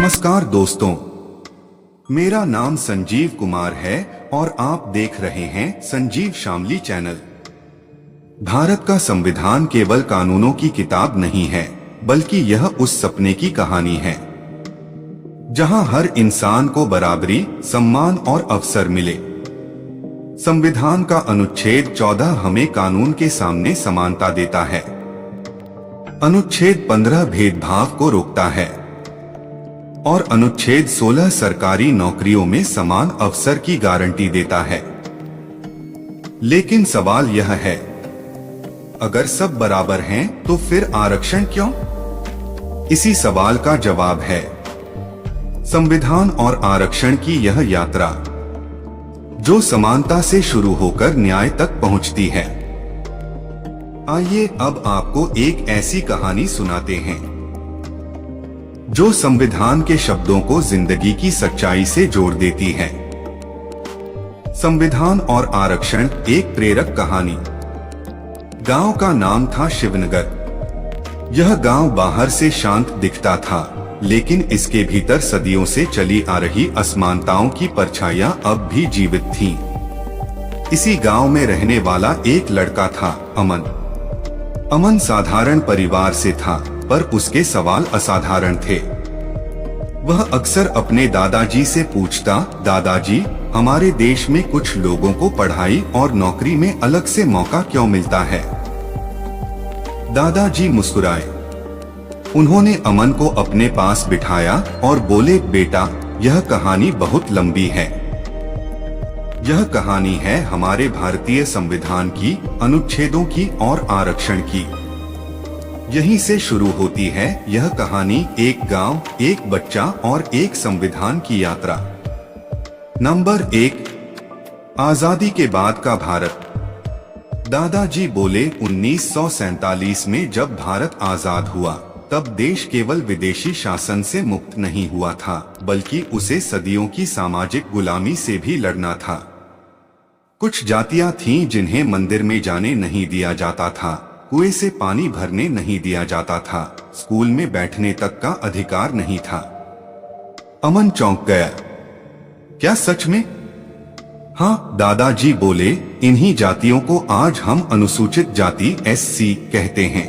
नमस्कार दोस्तों, मेरा नाम संजीव कुमार है और आप देख रहे हैं संजीव शामली चैनल। भारत का संविधान केवल कानूनों की किताब नहीं है, बल्कि यह उस सपने की कहानी है जहां हर इंसान को बराबरी, सम्मान और अवसर मिले। संविधान का अनुच्छेद 14 हमें कानून के सामने समानता देता है। अनुच्छेद 15 भेदभाव को रोकता है और अनुच्छेद 16 सरकारी नौकरियों में समान अवसर की गारंटी देता है। लेकिन सवाल यह है, अगर सब बराबर हैं, तो फिर आरक्षण क्यों? इसी सवाल का जवाब है संविधान और आरक्षण की यह यात्रा, जो समानता से शुरू होकर न्याय तक पहुंचती है। आइए अब आपको एक ऐसी कहानी सुनाते हैं जो संविधान के शब्दों को जिंदगी की सच्चाई से जोड़ देती है। संविधान और आरक्षण, एक प्रेरक कहानी। गांव का नाम था शिवनगर। यह गांव बाहर से शांत दिखता था, लेकिन इसके भीतर सदियों से चली आ रही असमानताओं की परछाइयां अब भी जीवित थीं। इसी गांव में रहने वाला एक लड़का था, अमन। अमन साधारण परिवार से था, पर उसके सवाल असाधारण थे। वह अक्सर अपने दादाजी से पूछता, दादाजी, हमारे देश में कुछ लोगों को पढ़ाई और नौकरी में अलग से मौका क्यों मिलता है? दादाजी मुस्कुराए। उन्होंने अमन को अपने पास बिठाया और बोले, बेटा, यह कहानी बहुत लंबी है। यह कहानी है हमारे भारतीय संविधान की, अनुच्छेदों की और आरक्षण की। यहीं से शुरू होती है यह कहानी, एक गांव, एक बच्चा और एक संविधान की यात्रा। नंबर 1, आजादी के बाद का भारत। दादाजी बोले, 1947 में जब भारत आजाद हुआ, तब देश केवल विदेशी शासन से मुक्त नहीं हुआ था, बल्कि उसे सदियों की सामाजिक गुलामी से भी लड़ना था। कुछ जातियां थीं जिन्हें मंदिर में जाने नहीं दिया जाता था, कुएं से पानी भरने नहीं दिया जाता था, स्कूल में बैठने तक का अधिकार नहीं था। अमन चौंक गया। क्या सच में? हाँ, दादाजी बोले, इन्हीं जातियों को आज हम अनुसूचित जाति SC कहते हैं।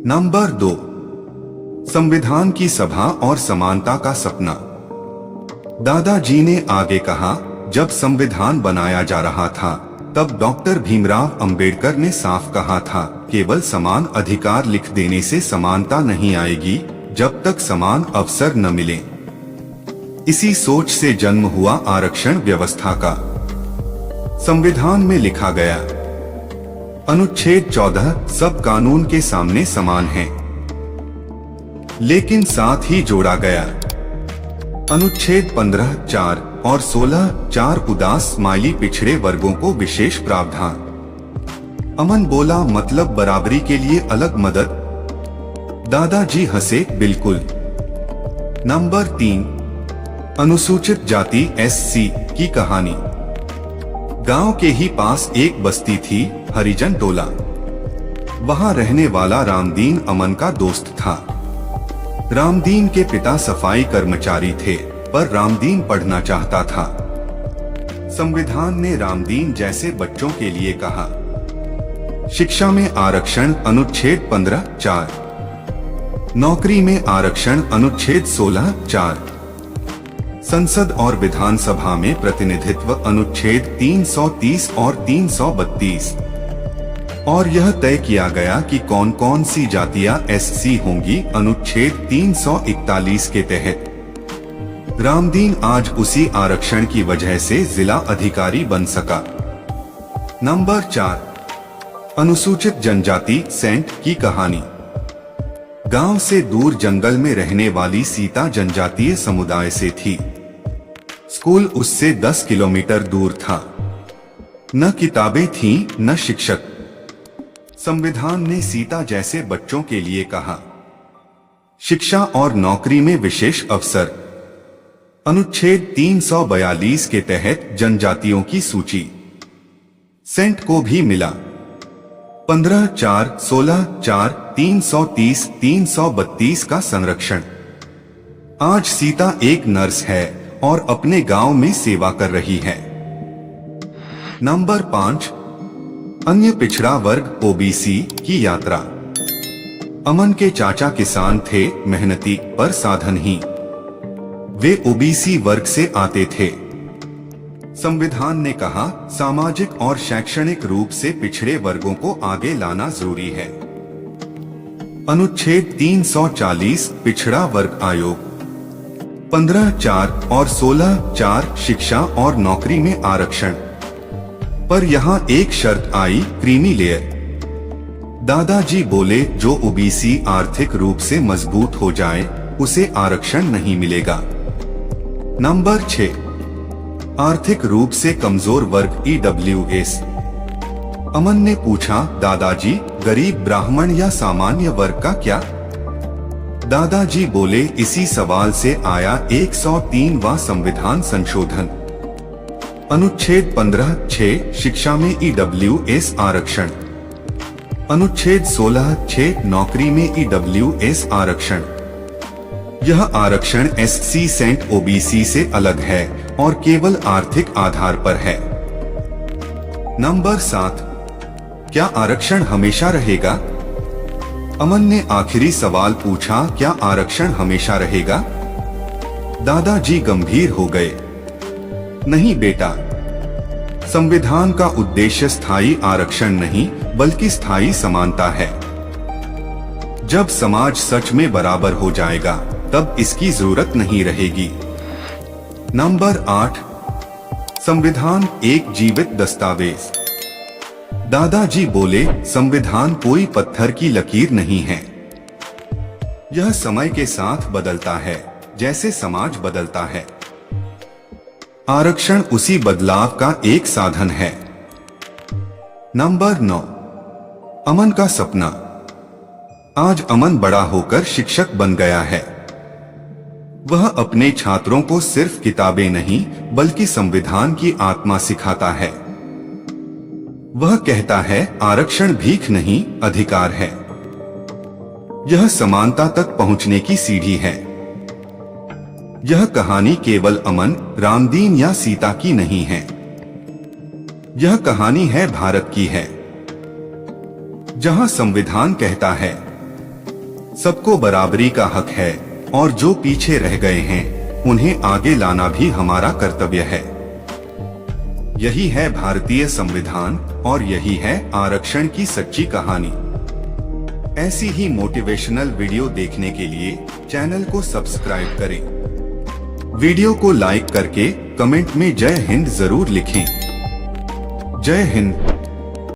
नंबर 2, संविधान की सभा और समानता का सपना। दादाजी ने आगे कहा, जब संविधान बनाया जा रहा था, तब डॉक्टर भीमराव अंबेडकर ने साफ कहा था, केवल समान अधिकार लिख देने से समानता नहीं आएगी, जब तक समान अवसर न मिले। इसी सोच से जन्म हुआ आरक्षण व्यवस्था का। संविधान में लिखा गया, अनुच्छेद 14, सब कानून के सामने समान हैं। लेकिन साथ ही जोड़ा गया अनुच्छेद 15, 4 और 16, 4, उदास स्माइली पिछड़े वर्गों को विशेष प्रावधान। अमन बोला, मतलब बराबरी के लिए अलग मदद? दादाजी हंसे, बिल्कुल। नंबर 3, अनुसूचित जाति SC की कहानी। गांव के ही पास एक बस्ती थी, हरिजन टोला। वहां रहने वाला रामदीन अमन का दोस्त था। रामदीन के पिता सफाई कर्मचारी थे, पर रामदीन पढ़ना चाहता था। संविधान ने रामदीन जैसे बच्चों के लिए कहा, शिक्षा में आरक्षण अनुच्छेद 15, 4, नौकरी में आरक्षण अनुच्छेद 16, 4, संसद और विधानसभा में प्रतिनिधित्व अनुच्छेद 330 और 332। और यह तय किया गया कि कौन कौन सी जातियां SC होंगी अनुच्छेद 341 के तहत। रामदीन आज उसी आरक्षण की वजह से जिला अधिकारी बन सका। नंबर 4, अनुसूचित जनजाति सेंट की कहानी। गांव से दूर जंगल में रहने वाली सीता जनजातीय समुदाय से थी। स्कूल उससे 10 किलोमीटर दूर था। न किताबें थीं, न शिक्षक। संविधान ने सीता जैसे बच्चों के लिए कहा, शिक्षा और नौकरी में विशेष अवसर। अनुच्छेद 342 के तहत जनजातियों की सूची सेंट को भी मिला। 15, 4, 16, 4, 330, 332 का संरक्षण। आज सीता एक नर्स है और अपने गांव में सेवा कर रही है। नंबर 5, अन्य पिछड़ा वर्ग ओबीसी की यात्रा। अमन के चाचा किसान थे, मेहनती पर साधनहीन। वे ओबीसी वर्ग से आते थे। संविधान ने कहा सामाजिक और शैक्षणिक रूप से पिछड़े वर्गों को आगे लाना जरूरी है। अनुच्छेद 340 पिछड़ा वर्ग आयोग 15(4) और 16(4) शिक्षा और नौकरी में आरक्षण। पर यहाँ एक शर्त आई, क्रीमी लेयर। दादाजी बोले जो ओबीसी आर्थिक रूप से मजबूत हो जाए उसे आरक्षण नहीं मिलेगा। नंबर 6, आर्थिक रूप से कमजोर वर्ग ईडब्ल्यूएस। अमन ने पूछा दादाजी गरीब ब्राह्मण या सामान्य वर्ग का क्या? दादाजी बोले इसी सवाल से आया 103वां संविधान संशोधन। अनुच्छेद 15(6) शिक्षा में ईडब्ल्यूएस आरक्षण। अनुच्छेद 16(6) नौकरी में ईडब्ल्यूएस आरक्षण। यह आरक्षण एससी सेंट ओबीसी से अलग है और केवल आर्थिक आधार पर है। नंबर 7, क्या आरक्षण हमेशा रहेगा? अमन ने आखिरी सवाल पूछा, क्या आरक्षण हमेशा रहेगा? दादाजी गंभीर हो गए। नहीं बेटा, संविधान का उद्देश्य स्थायी आरक्षण नहीं बल्कि स्थायी समानता है। जब समाज सच में बराबर हो जाएगा तब इसकी जरूरत नहीं रहेगी। नंबर 8, संविधान एक जीवित दस्तावेज। दादाजी बोले संविधान कोई पत्थर की लकीर नहीं है। यह समय के साथ बदलता है जैसे समाज बदलता है। आरक्षण उसी बदलाव का एक साधन है। नंबर 9, अमन का सपना। आज अमन बड़ा होकर शिक्षक बन गया है। वह अपने छात्रों को सिर्फ किताबें नहीं बल्कि संविधान की आत्मा सिखाता है। वह कहता है आरक्षण भीख नहीं अधिकार है। यह समानता तक पहुंचने की सीढ़ी है। यह कहानी केवल अमन, रामदीन या सीता की नहीं है। यह कहानी है भारत की है, जहां संविधान कहता है सबको बराबरी का हक है और जो पीछे रह गए हैं उन्हें आगे लाना भी हमारा कर्तव्य है। यही है भारतीय संविधान और यही है आरक्षण की सच्ची कहानी। ऐसी ही मोटिवेशनल वीडियो देखने के लिए चैनल को सब्सक्राइब करें। वीडियो को लाइक करके कमेंट में जय हिंद जरूर लिखें। जय हिंद।